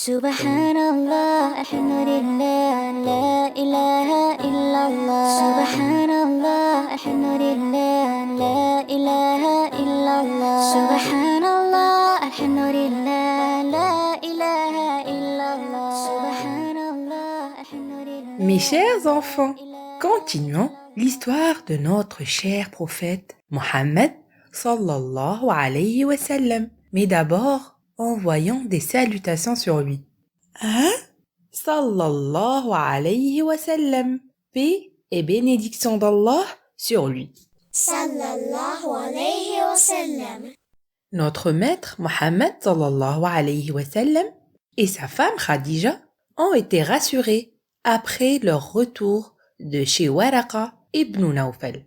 Subhanallah, alhamdulillah, la ilaha illallah. Subhanallah, alhamdulillah, la ilaha illallah. Subhanallah, alhamdulillah, la ilaha illallah. Subhanallah, alhamdulillah. Mes chers enfants, continuons l'histoire de notre cher prophète Mohammed sallallahu alayhi wa sallam. Mais d'abord, envoyons des salutations sur lui. Hein? Sallallahu alayhi wa sallam. Paix et bénédiction d'Allah sur lui. Sallallahu alayhi wa sallam. Notre maître Mohammed sallallahu alayhi wa sallam et sa femme Khadija ont été rassurés après leur retour de chez Waraqa ibn Nawfal.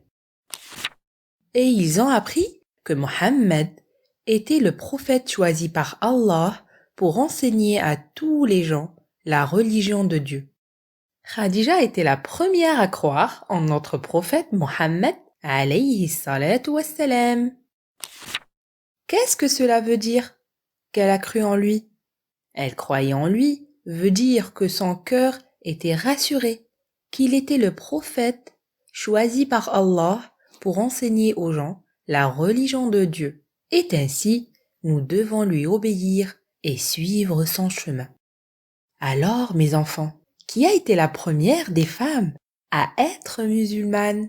Et ils ont appris que Mohammed était le prophète choisi par Allah pour enseigner à tous les gens la religion de Dieu. Khadija était la première à croire en notre prophète Mohammed alayhi salatu wassalam. Qu'est-ce que cela veut dire qu'elle a cru en lui? Elle croyait en lui veut dire que son cœur était rassuré, qu'il était le prophète choisi par Allah pour enseigner aux gens la religion de Dieu. Et ainsi, nous devons lui obéir et suivre son chemin. Alors, mes enfants, qui a été la première des femmes à être musulmane?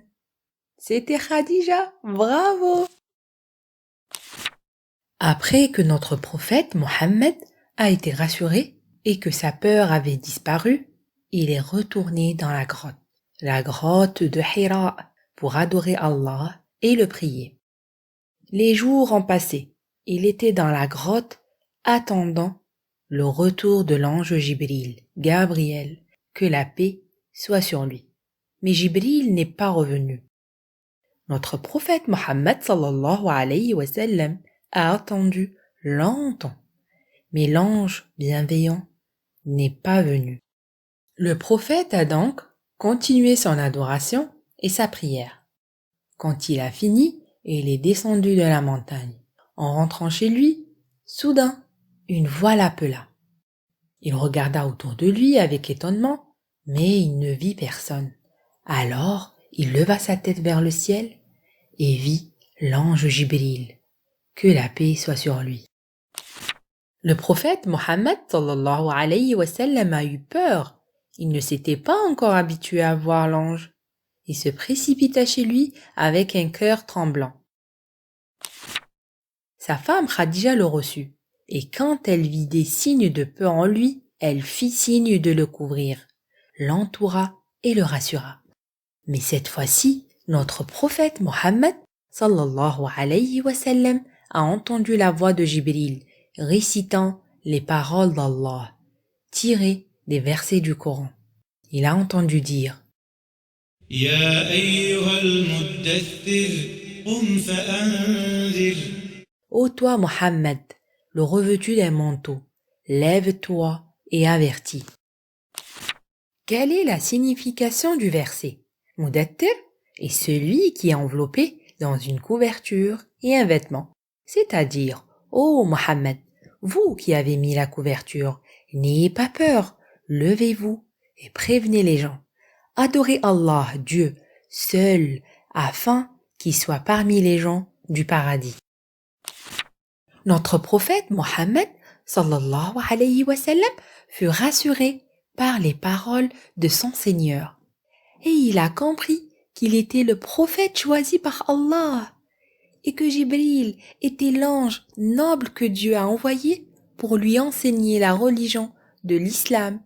C'était Khadija, bravo! Après que notre prophète Mohammed a été rassuré et que sa peur avait disparu, il est retourné dans la grotte de Hira, pour adorer Allah et le prier. Les jours ont passé. Il était dans la grotte, attendant le retour de l'ange Jibril, Gabriel, que la paix soit sur lui. Mais Jibril n'est pas revenu. Notre prophète Mohammed sallallahu alayhi wa sallam a attendu longtemps, mais l'ange bienveillant n'est pas venu. Le prophète a donc continué son adoration et sa prière. Quand il a fini, il est descendu de la montagne. En rentrant chez lui, soudain, une voix l'appela. Il regarda autour de lui avec étonnement, mais il ne vit personne. Alors, il leva sa tête vers le ciel et vit l'ange Jibril. Que la paix soit sur lui. Le prophète Mohammed sallallahu alayhi wa sallam a eu peur. Il ne s'était pas encore habitué à voir l'ange. Il se précipita chez lui avec un cœur tremblant. Sa femme Khadija le reçut, et quand elle vit des signes de peur en lui, elle fit signe de le couvrir, l'entoura et le rassura. Mais cette fois-ci, notre prophète Mohammed sallallahu alayhi wa sallam a entendu la voix de Jibril récitant les paroles d'Allah, tirées des versets du Coran. Il a entendu dire يا أيها المدثر قم فأنذر. Ô toi Mohammed, le revêtu d'un manteau, lève-toi et avertis. Quelle est la signification du verset? Mudattir est celui qui est enveloppé dans une couverture et un vêtement. C'est-à-dire, ô Mohammed, vous qui avez mis la couverture, n'ayez pas peur, levez-vous et prévenez les gens. Adorez Allah, Dieu, seul, afin qu'il soit parmi les gens du paradis. Notre prophète Mohammed sallallahu alayhi wa sallam fut rassuré par les paroles de son Seigneur. Et il a compris qu'il était le prophète choisi par Allah et que Jibril était l'ange noble que Dieu a envoyé pour lui enseigner la religion de l'islam,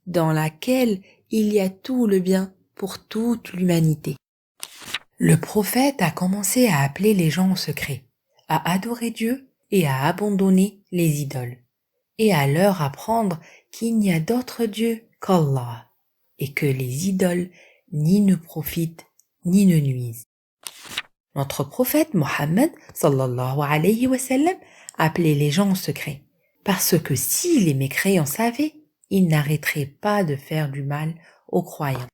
dans laquelle il y a tout le bien pour toute l'humanité. Le prophète a commencé à appeler les gens au secret, à adorer Dieu et à abandonner les idoles, et à leur apprendre qu'il n'y a d'autre Dieu qu'Allah, et que les idoles ni ne profitent ni ne nuisent. Notre prophète Mohammed sallallahu alayhi wa sallam appelait les gens au secret, parce que si les mécréants savaient, ils n'arrêteraient pas de faire du mal aux croyants.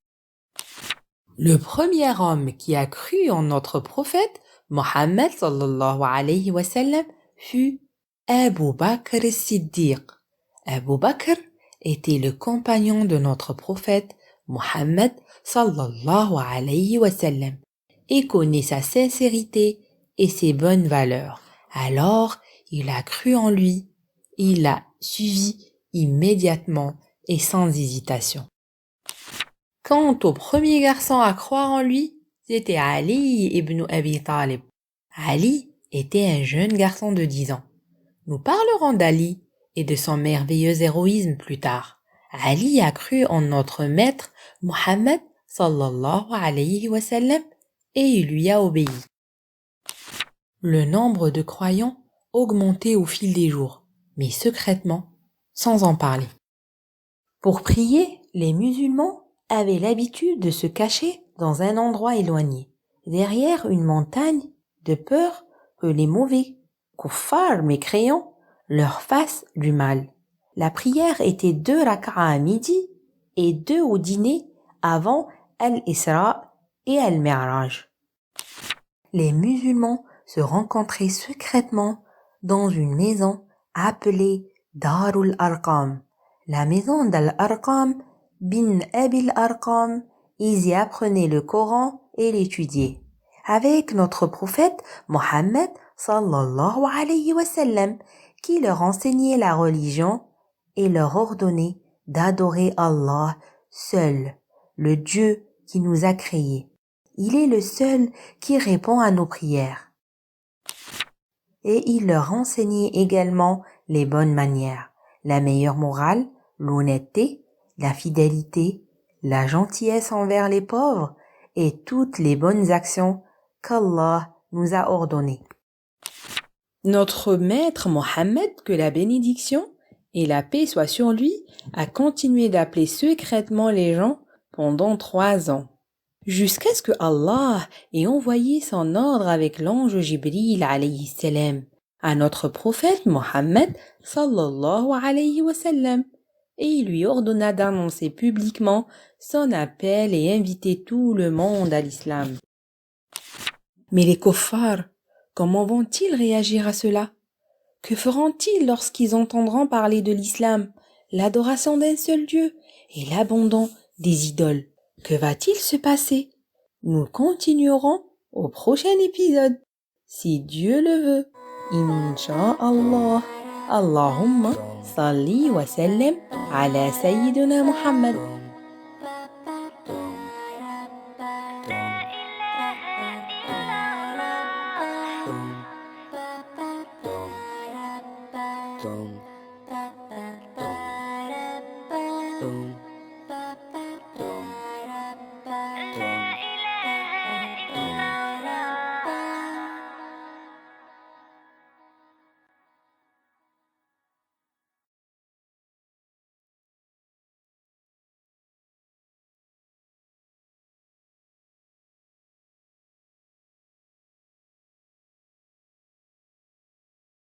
Le premier homme qui a cru en notre prophète Mohammed sallallahu alayhi wa sallam fut Abu Bakr as-Siddiq. Abu Bakr était le compagnon de notre prophète Mohammed sallallahu alayhi wa sallam et connaît sa sincérité et ses bonnes valeurs. Alors, il a cru en lui, il l'a suivi immédiatement et sans hésitation. Quant au premier garçon à croire en lui, c'était Ali ibn Abi Talib. Ali était un jeune garçon de 10 ans. Nous parlerons d'Ali et de son merveilleux héroïsme plus tard. Ali a cru en notre maître Mohammed sallallahu alayhi wa sallam et il lui a obéi. Le nombre de croyants augmentait au fil des jours, mais secrètement, sans en parler. Pour prier, les musulmans avaient l'habitude de se cacher dans un endroit éloigné, derrière une montagne, de peur que les mauvais kuffars mécréants leur fassent du mal. La prière était 2 rak'a à midi et 2 au dîner avant Al-Isra et Al-Mi'raj. Les musulmans se rencontraient secrètement dans une maison appelée Darul Arqam, la maison d'Al-Arqam bin Abil Arqam. Ils y apprenaient le Coran et l'étudiaient. Avec notre prophète Mohammed sallallahu alayhi wa sallam, qui leur enseignait la religion et leur ordonnait d'adorer Allah seul, le Dieu qui nous a créés. Il est le seul qui répond à nos prières. Et il leur enseignait également les bonnes manières, la meilleure morale, l'honnêteté, la fidélité, la gentillesse envers les pauvres et toutes les bonnes actions qu'Allah nous a ordonnées. Notre maître Mohammed, que la bénédiction et la paix soient sur lui, a continué d'appeler secrètement les gens pendant 3 ans, jusqu'à ce que Allah ait envoyé son ordre avec l'ange Jibril alayhi salam à notre prophète Mohammed sallallahu alayhi wa sallam, et il lui ordonna d'annoncer publiquement son appel et inviter tout le monde à l'islam. Mais les kuffars, comment vont-ils réagir à cela? Que feront-ils lorsqu'ils entendront parler de l'islam, l'adoration d'un seul Dieu et l'abandon des idoles? Que va-t-il se passer? Nous continuerons au prochain épisode, si Dieu le veut. Inch'Allah. Allahumma salli wa sallim ala Sayyidina Muhammad.